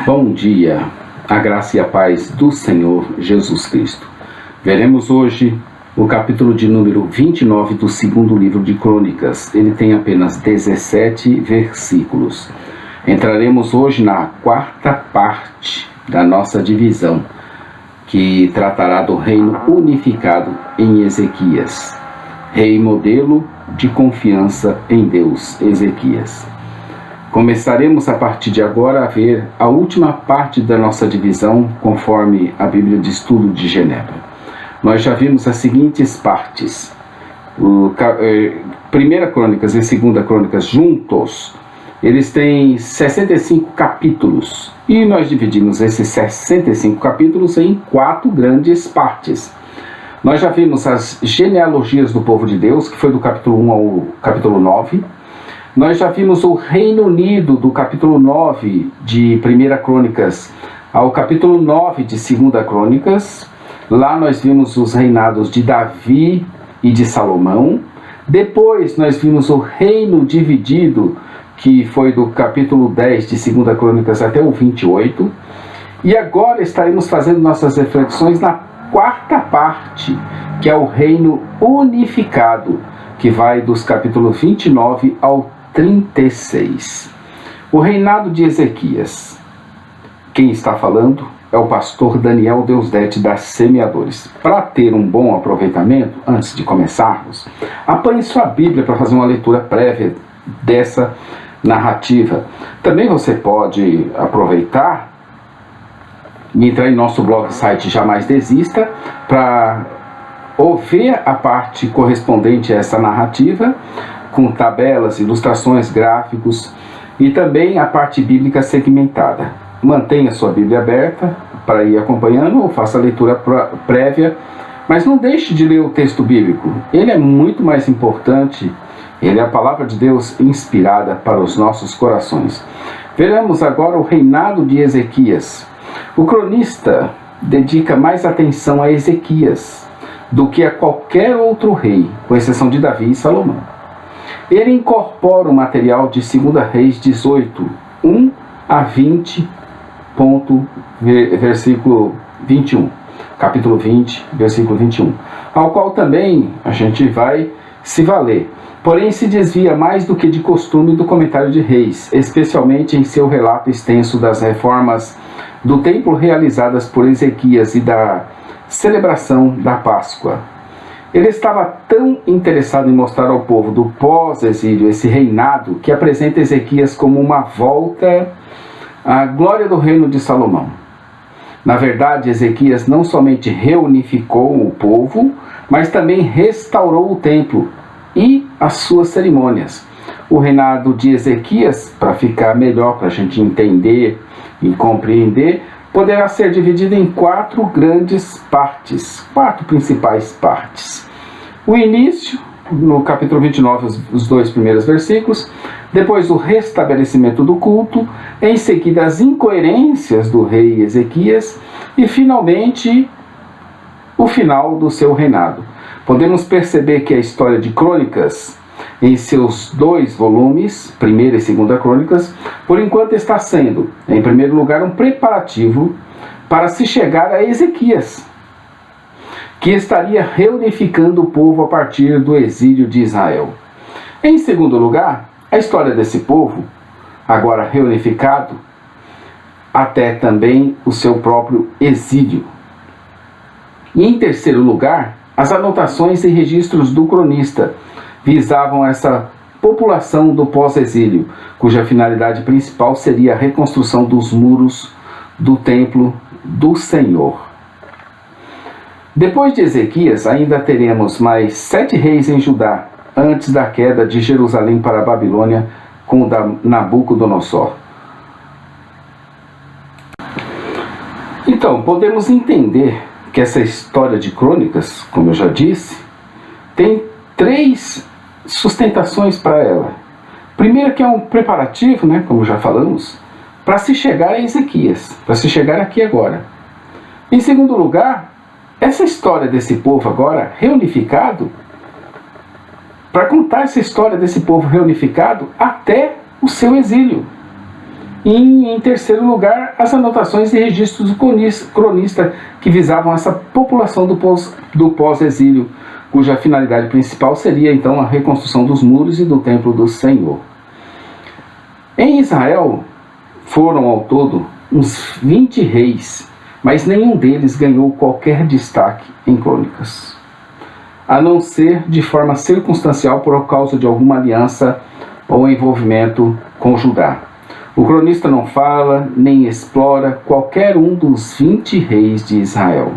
Bom dia, a graça e a paz do Senhor Jesus Cristo. Veremos hoje o capítulo de número 29 do segundo livro de Crônicas. Ele tem apenas 17 versículos. Entraremos hoje na quarta parte da nossa divisão, que tratará do reino unificado em Ezequias. Rei modelo de confiança em Deus, Ezequias. Começaremos a partir de agora a ver a última parte da nossa divisão, conforme a Bíblia de Estudo de Genebra. Nós já vimos as seguintes partes. Primeira Crônicas e Segunda Crônicas juntos, eles têm 65 capítulos. E nós dividimos esses 65 capítulos em 4 grandes partes. Nós já vimos as genealogias do povo de Deus, que foi do capítulo 1 ao capítulo 9. Nós já vimos o Reino Unido, do capítulo 9 de 1 Crônicas ao capítulo 9 de 2 Crônicas. Lá nós vimos os reinados de Davi e de Salomão. Depois nós vimos o reino dividido, que foi do capítulo 10 de 2 Crônicas até o 28. E agora estaremos fazendo nossas reflexões na quarta parte, que é o reino unificado, que vai dos capítulos 29 ao 36. O reinado de Ezequias. Quem está falando é o pastor Daniel Deusdete das Semeadores. Para ter um bom aproveitamento, antes de começarmos, apanhe sua Bíblia para fazer uma leitura prévia dessa narrativa. Também você pode aproveitar e entrar em nosso blog site Jamais Desista para ouvir a parte correspondente a essa narrativa, com tabelas, ilustrações, gráficos e também a parte bíblica segmentada. Mantenha sua Bíblia aberta para ir acompanhando ou faça a leitura prévia, mas não deixe de ler o texto bíblico. Ele é muito mais importante, ele é a palavra de Deus inspirada para os nossos corações. Veremos agora o reinado de Ezequias. O cronista dedica mais atenção a Ezequias do que a qualquer outro rei, com exceção de Davi e Salomão. Ele incorpora o material de 2 Reis 18, 1 a 20, versículo 21, capítulo 20, versículo 21, ao qual também a gente vai se valer. Porém, se desvia mais do que de costume do comentário de Reis, especialmente em seu relato extenso das reformas do templo realizadas por Ezequias e da celebração da Páscoa. Ele estava tão interessado em mostrar ao povo do pós-exílio esse reinado que apresenta Ezequias como uma volta à glória do reino de Salomão. Na verdade, Ezequias não somente reunificou o povo, mas também restaurou o templo e as suas cerimônias. O reinado de Ezequias, para ficar melhor para a gente entender e compreender, poderá ser dividido em 4 grandes partes, 4 principais partes. O início, no capítulo 29, os 2 primeiros versículos, depois o restabelecimento do culto, em seguida as incoerências do rei Ezequias e, finalmente, o final do seu reinado. Podemos perceber que a história de Crônicas, em seus 2 volumes, 1ª e 2ª Crônicas, por enquanto está sendo, em primeiro lugar, um preparativo para se chegar a Ezequias, que estaria reunificando o povo a partir do exílio de Israel. Em segundo lugar, a história desse povo, agora reunificado, até também o seu próprio exílio. E em terceiro lugar, as anotações e registros do cronista visavam essa população do pós-exílio, cuja finalidade principal seria a reconstrução dos muros do templo do Senhor. Depois de Ezequias, ainda teremos mais 7 reis em Judá, antes da queda de Jerusalém para a Babilônia com Nabucodonosor. Então, podemos entender que essa história de Crônicas, como eu já disse, tem 3 sustentações para ela. Primeiro, que é um preparativo, né, como já falamos, para se chegar a Ezequias, para se chegar aqui agora. Em segundo lugar, essa história desse povo agora reunificado, para contar essa história desse povo reunificado até o seu exílio. E, em terceiro lugar, as anotações e registros do cronista que visavam essa população do pós-exílio, cuja finalidade principal seria então a reconstrução dos muros e do templo do Senhor. Em Israel foram ao todo uns 20 reis, mas nenhum deles ganhou qualquer destaque em crônicas, a não ser de forma circunstancial por causa de alguma aliança ou envolvimento com Judá. O cronista não fala nem explora qualquer um dos 20 reis de Israel.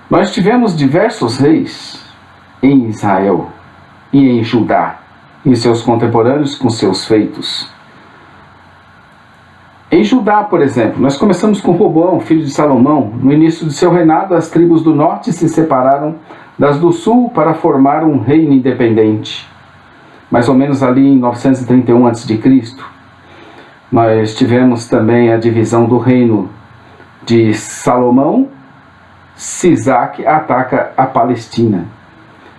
Nós tivemos diversos reis em Israel e em Judá, e seus contemporâneos com seus feitos. Em Judá, por exemplo, nós começamos com Roboão, filho de Salomão. No início de seu reinado, as tribos do norte se separaram das do sul para formar um reino independente. Mais ou menos ali em 931 a.C., nós tivemos também a divisão do reino de Salomão. Sisaque ataca a Palestina.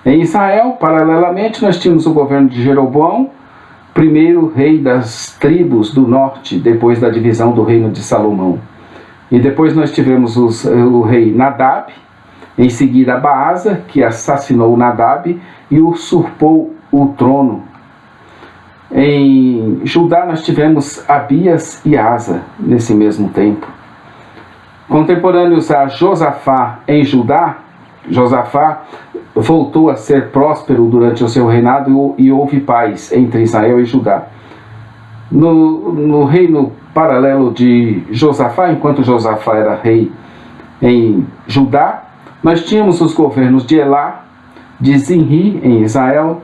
Em Israel, paralelamente, nós tínhamos o governo de Jeroboão, primeiro rei das tribos do norte, depois da divisão do reino de Salomão. E depois nós tivemos o rei Nadab, em seguida Baasa, que assassinou Nadab e usurpou o trono. Em Judá nós tivemos Abias e Asa nesse mesmo tempo. Contemporâneos a Josafá em Judá, Josafá voltou a ser próspero durante o seu reinado e houve paz entre Israel e Judá. No reino paralelo de Josafá, enquanto Josafá era rei em Judá, nós tínhamos os governos de Elá, de Zinri em Israel,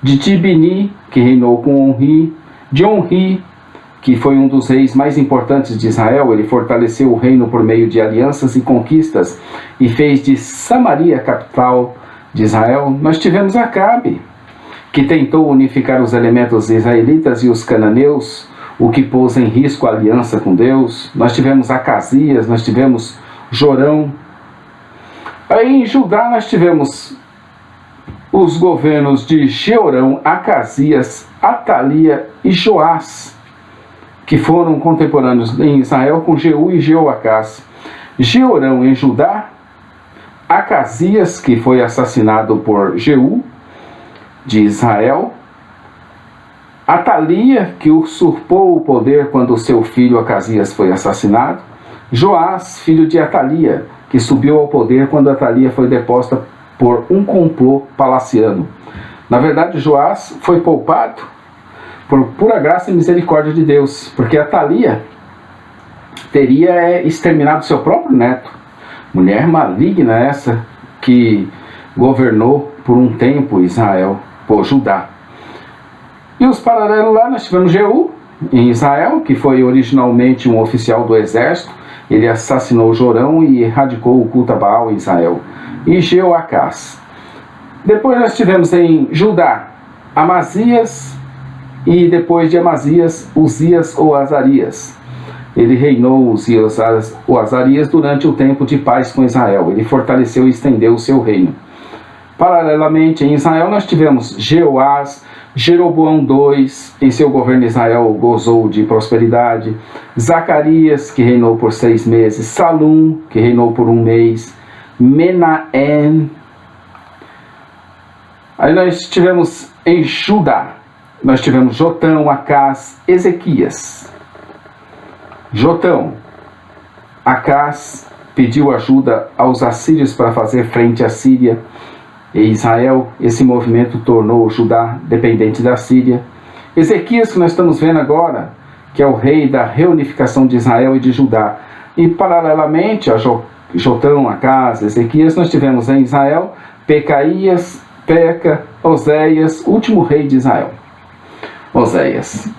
de Tibni, que reinou com Onri, de Onri, que foi um dos reis mais importantes de Israel. Ele fortaleceu o reino por meio de alianças e conquistas e fez de Samaria a capital de Israel. Nós tivemos Acabe, que tentou unificar os elementos israelitas e os cananeus, o que pôs em risco a aliança com Deus. Nós tivemos Acasias, nós tivemos Jorão. Aí em Judá nós tivemos os governos de Jeorão, Acasias, Atalia e Joás, que foram contemporâneos em Israel com Jeú e Jeoacás. Jeorão em Judá, Acasias, que foi assassinado por Jeú de Israel, Atalia, que usurpou o poder quando seu filho Acasias foi assassinado, Joás, filho de Atalia, que subiu ao poder quando Atalia foi deposta por um complô palaciano. Na verdade, Joás foi poupado por pura graça e misericórdia de Deus, porque Atalia teria exterminado seu próprio neto. Mulher maligna essa que governou por um tempo Israel, por Judá. E os paralelos lá, nós tivemos Jeú em Israel, que foi originalmente um oficial do exército. Ele assassinou Jorão e erradicou o culto a Baal em Israel. E Jeoacás. Depois nós tivemos em Judá Amazias, e depois de Amazias, Uzias ou Azarias. Ele reinou o Azarias durante o tempo de paz com Israel. Ele fortaleceu e estendeu o seu reino. Paralelamente em Israel nós tivemos Jeoás, Jeroboão II, em seu governo Israel gozou de prosperidade, Zacarias, que reinou por 6 meses, Salum, que reinou por 1 mês, Menahem. Aí nós tivemos em Judá, nós tivemos Jotão, Acás, Ezequias. Jotão, Acás pediu ajuda aos assírios para fazer frente à Síria e Israel. Esse movimento tornou Judá dependente da Síria. Ezequias, que nós estamos vendo agora, que é o rei da reunificação de Israel e de Judá. E paralelamente a Jotão, Acás, Ezequias, nós tivemos em Israel Pecaías, Peca, Oséias, último rei de Israel. Oséias,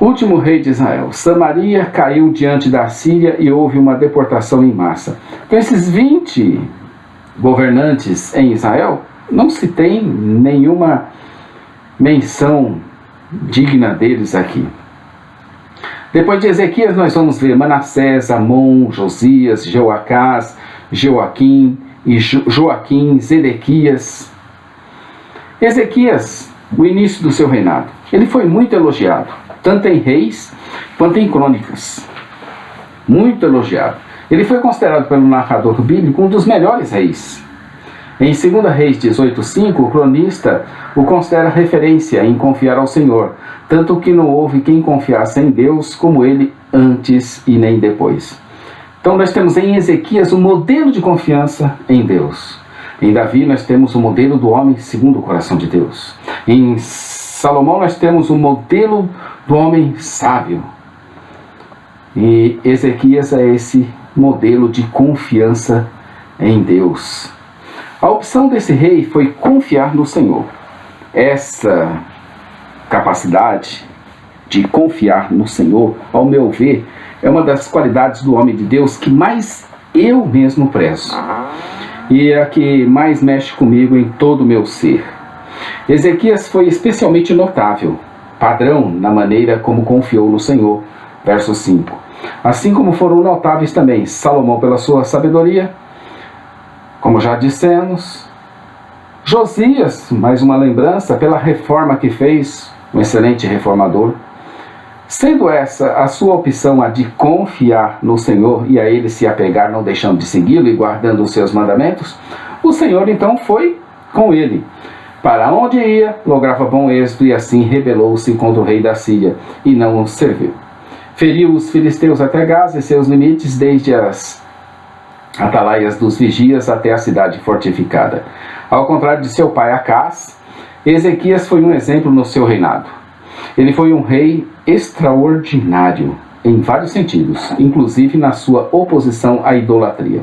último rei de Israel. Samaria caiu diante da Síria e houve uma deportação em massa. Então esses 20 governantes em Israel, não se tem nenhuma menção digna deles aqui. Depois de Ezequias nós vamos ver Manassés, Amon, Josias, Jeoacás, Joaquim, Zedequias. Ezequias, o início do seu reinado, ele foi muito elogiado. tanto em Reis quanto em Crônicas. Muito elogiado. Ele foi considerado pelo narrador bíblico um dos melhores reis. Em 2 Reis 18:5, o cronista o considera referência em confiar ao Senhor, tanto que não houve quem confiasse em Deus como ele antes e nem depois. Então nós temos em Ezequias um modelo de confiança em Deus. Em Davi nós temos o modelo do homem segundo o coração de Deus. Em Salomão nós temos o modelo do homem sábio. E Ezequias é esse modelo de confiança em Deus. A opção desse rei foi confiar no Senhor. Essa capacidade de confiar no Senhor, ao meu ver, é uma das qualidades do homem de Deus que mais eu mesmo prezo. E é a que mais mexe comigo em todo o meu ser. Ezequias foi especialmente notável, padrão na maneira como confiou no Senhor. Verso 5. Assim como foram notáveis também Salomão pela sua sabedoria, como já dissemos, Josias, mais uma lembrança, pela reforma que fez, um excelente reformador. Sendo essa a sua opção, a de confiar no Senhor e a Ele se apegar, não deixando de segui-lo e guardando os seus mandamentos, o Senhor então foi com ele. Para onde ia, lograva bom êxito e assim rebelou-se contra o rei da Síria e não o serviu. Feriu os filisteus até Gaza e seus limites, desde as atalaias dos vigias até a cidade fortificada. Ao contrário de seu pai Acás, Ezequias foi um exemplo no seu reinado. Ele foi um rei extraordinário em vários sentidos, inclusive na sua oposição à idolatria.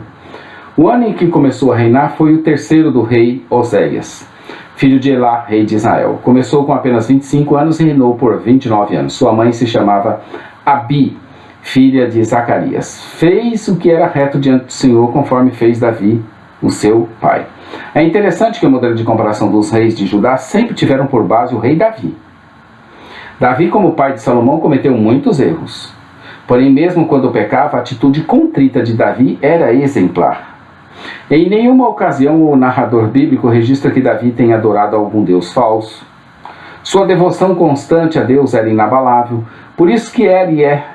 O ano em que começou a reinar foi o terceiro do rei Oséias, filho de Elá, rei de Israel. Começou com apenas 25 anos e reinou por 29 anos. Sua mãe se chamava Abi, filha de Zacarias. Fez o que era reto diante do Senhor, conforme fez Davi, o seu pai. É interessante que o modelo de comparação dos reis de Judá sempre tiveram por base o rei Davi. Davi, como pai de Salomão, cometeu muitos erros. Porém, mesmo quando pecava, a atitude contrita de Davi era exemplar. Em nenhuma ocasião o narrador bíblico registra que Davi tenha adorado algum deus falso. Sua devoção constante a Deus era inabalável, por isso que ele é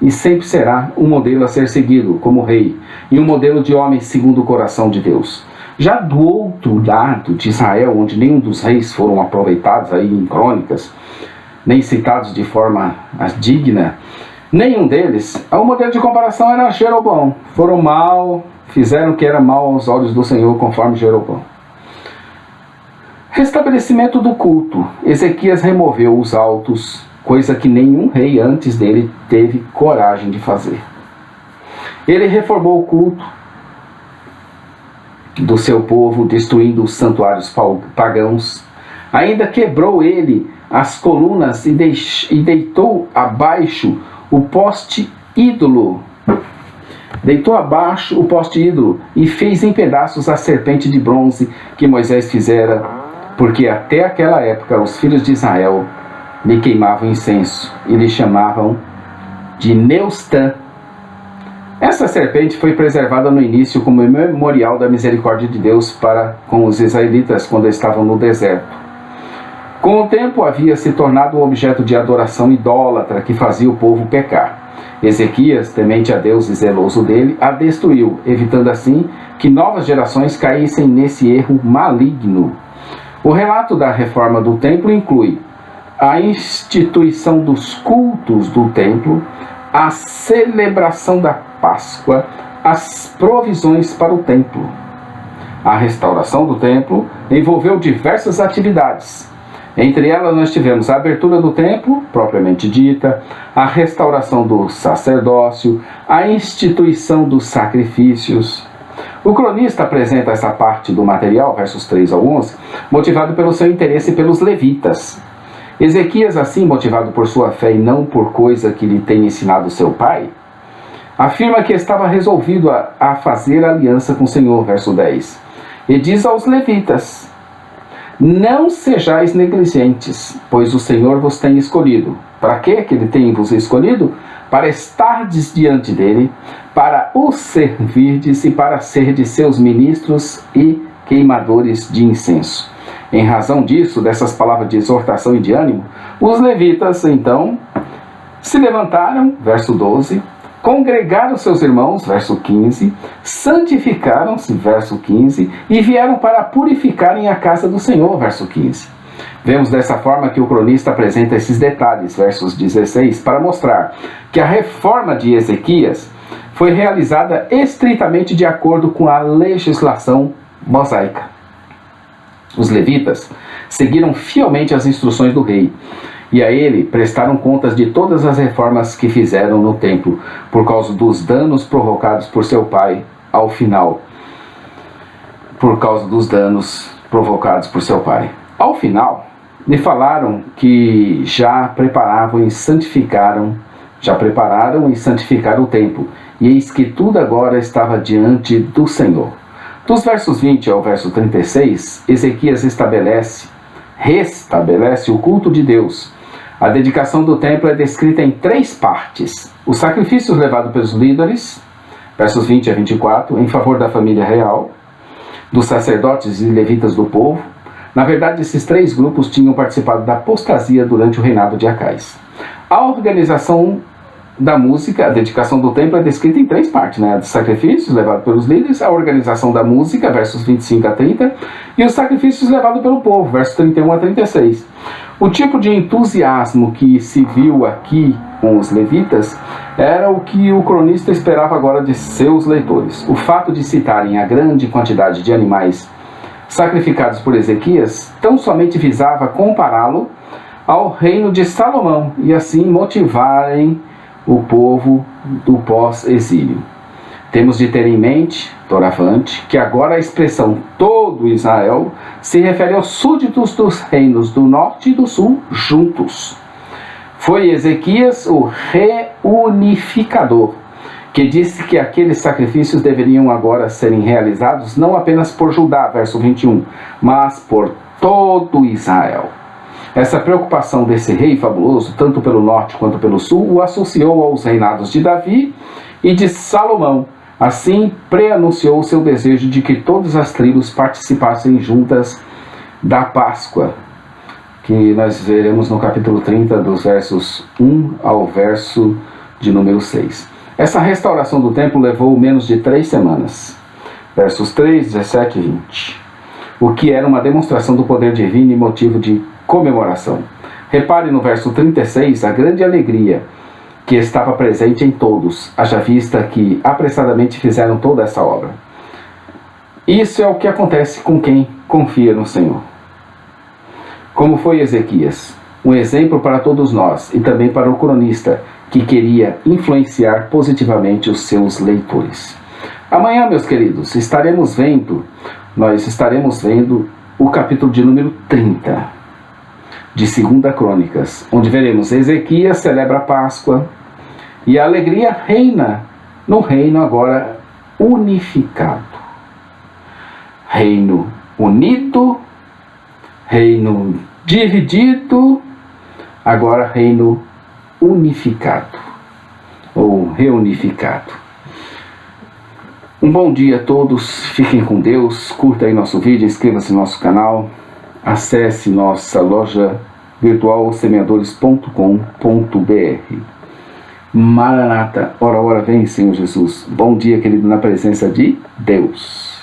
e sempre será um modelo a ser seguido como rei e um modelo de homem segundo o coração de Deus. Já do outro lado de Israel, onde nenhum dos reis foram aproveitados aí em Crônicas, nem citados de forma digna, nenhum deles, o modelo de comparação era Jeroboão. Foram mal, fizeram o que era mal aos olhos do Senhor, conforme Jeroboão. Restabelecimento do culto. Ezequias removeu os altos, coisa que nenhum rei antes dele teve coragem de fazer. Ele reformou o culto do seu povo, destruindo os santuários pagãos. Ainda quebrou ele as colunas e deitou abaixo o poste ídolo. Deitou abaixo o poste ídolo e fez em pedaços a serpente de bronze que Moisés fizera, porque até aquela época os filhos de Israel lhe queimavam incenso e lhe chamavam de Neustã. Essa serpente foi preservada no início como memorial da misericórdia de Deus para com os israelitas quando estavam no deserto. Com o tempo havia se tornado um objeto de adoração idólatra que fazia o povo pecar. Ezequias, temente a Deus e zeloso dele, a destruiu, evitando assim que novas gerações caíssem nesse erro maligno. O relato da reforma do templo inclui a instituição dos cultos do templo, a celebração da Páscoa, as provisões para o templo. A restauração do templo envolveu diversas atividades. Entre elas nós tivemos a abertura do templo, propriamente dita, a restauração do sacerdócio, a instituição dos sacrifícios. O cronista apresenta essa parte do material, versos 3 ao 11, motivado pelo seu interesse pelos levitas. Ezequias, assim, motivado por sua fé e não por coisa que lhe tenha ensinado seu pai, afirma que estava resolvido a fazer aliança com o Senhor, verso 10. E diz aos levitas: não sejais negligentes, pois o Senhor vos tem escolhido. Para que ele tem vos escolhido? Para estardes diante dele, para o servirdes e para serdes seus ministros e queimadores de incenso. Em razão disso, dessas palavras de exortação e de ânimo, os levitas, então, Se levantaram, verso 12, congregaram seus irmãos, verso 15, santificaram-se, verso 15, e vieram para purificarem a casa do Senhor, verso 15. Vemos dessa forma que o cronista apresenta esses detalhes, versos 16, para mostrar que a reforma de Ezequias foi realizada estritamente de acordo com a legislação mosaica. Os levitas seguiram fielmente as instruções do rei, e a ele prestaram contas de todas as reformas que fizeram no templo, por causa dos danos provocados por seu pai ao final. Por causa dos danos provocados por seu pai. Ao final, lhe falaram que já prepararam e santificaram o templo, e eis que tudo agora estava diante do Senhor. Dos versos 20 ao verso 36, Ezequias restabelece o culto de Deus. A dedicação do templo é descrita em 3 partes. Os sacrifícios levados pelos líderes, versos 20 a 24, em favor da família real, dos sacerdotes e levitas do povo. Na verdade, esses 3 grupos tinham participado da apostasia durante o reinado de Acais. A organização da música, a dedicação do templo é descrita em 3 partes, né? Os sacrifícios levados pelos líderes, a organização da música, versos 25 a 30, e os sacrifícios levados pelo povo, versos 31 a 36. O tipo de entusiasmo que se viu aqui com os levitas era o que o cronista esperava agora de seus leitores. O fato de citarem a grande quantidade de animais sacrificados por Ezequias tão somente visava compará-lo ao reino de Salomão e assim motivarem o povo do pós-exílio. Temos de ter em mente, doravante, que agora a expressão todo Israel se refere aos súditos dos reinos do norte e do sul juntos. Foi Ezequias o reunificador, que disse que aqueles sacrifícios deveriam agora serem realizados não apenas por Judá, verso 21, mas por todo Israel. Essa preocupação desse rei fabuloso, tanto pelo norte quanto pelo sul, o associou aos reinados de Davi e de Salomão. Assim, preanunciou o seu desejo de que todas as tribos participassem juntas da Páscoa, que nós veremos no capítulo 30, dos versos 1 ao verso de número 6. Essa restauração do templo levou menos de 3 semanas, versos 3, 17 e 20, o que era uma demonstração do poder divino e motivo de comemoração. Repare no verso 36 a grande alegria que estava presente em todos, haja vista que apressadamente fizeram toda essa obra. Isso é o que acontece com quem confia no Senhor. Como foi Ezequias, um exemplo para todos nós e também para o cronista que queria influenciar positivamente os seus leitores. Amanhã, meus queridos, nós estaremos vendo o capítulo de número 30 de 2 Crônicas, onde veremos Ezequias celebra a Páscoa e a alegria reina no reino agora unificado. Reino unido, reino dividido, agora reino unificado ou reunificado. Um bom dia a todos, fiquem com Deus, curta aí nosso vídeo, inscreva-se no nosso canal, acesse nossa loja virtual semeadores.com.br. Maranata, ora vem, Senhor Jesus. Bom dia, querido, na presença de Deus.